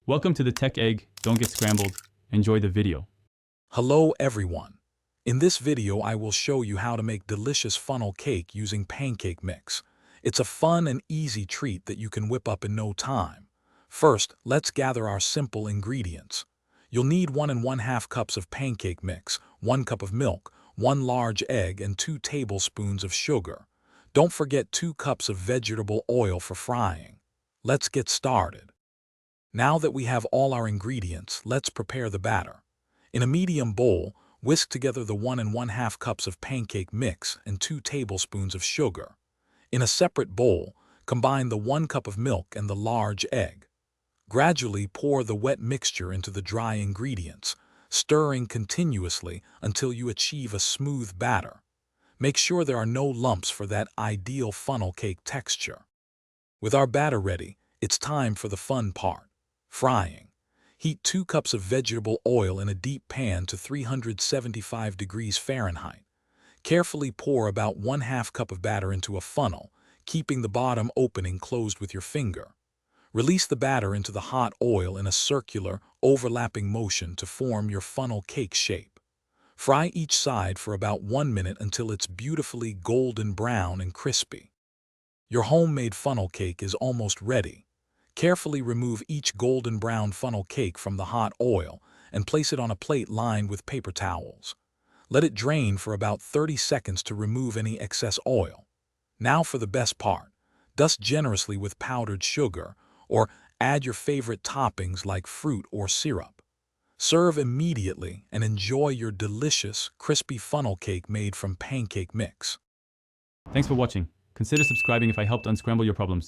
Welcome to the Tech Egg. Don't get scrambled. Enjoy the video. Hello everyone. In this video I will show you how to make delicious funnel cake using pancake mix. It's a fun and easy treat that you can whip up in no time. First, let's gather our simple ingredients. You'll need 1 1/2 cups of pancake mix, 1 cup of milk, 1 large egg, and 2 tablespoons of sugar. Don't forget 2 cups of vegetable oil for frying. Let's get started. Now that we have all our ingredients, let's prepare the batter. In a medium bowl, whisk together the 1 1/2 cups of pancake mix and 2 tablespoons of sugar. In a separate bowl, combine the 1 cup of milk and the large egg. Gradually pour the wet mixture into the dry ingredients, stirring continuously until you achieve a smooth batter. Make sure there are no lumps for that ideal funnel cake texture. With our batter ready, it's time for the fun part. Frying. Heat 2 cups of vegetable oil in a deep pan to 375 degrees Fahrenheit. Carefully pour about 1/2 cup of batter into a funnel, keeping the bottom opening closed with your finger. Release the batter into the hot oil in a circular, overlapping motion to form your funnel cake shape. Fry each side for about 1 minute until it's beautifully golden brown and crispy. Your homemade funnel cake is almost ready. Carefully remove each golden brown funnel cake from the hot oil and place it on a plate lined with paper towels. Let it drain for about 30 seconds to remove any excess oil. Now for the best part. Dust generously with powdered sugar or add your favorite toppings like fruit or syrup. Serve immediately and enjoy your delicious, crispy funnel cake made from pancake mix. Thanks for watching. Consider subscribing if I helped unscramble your problems.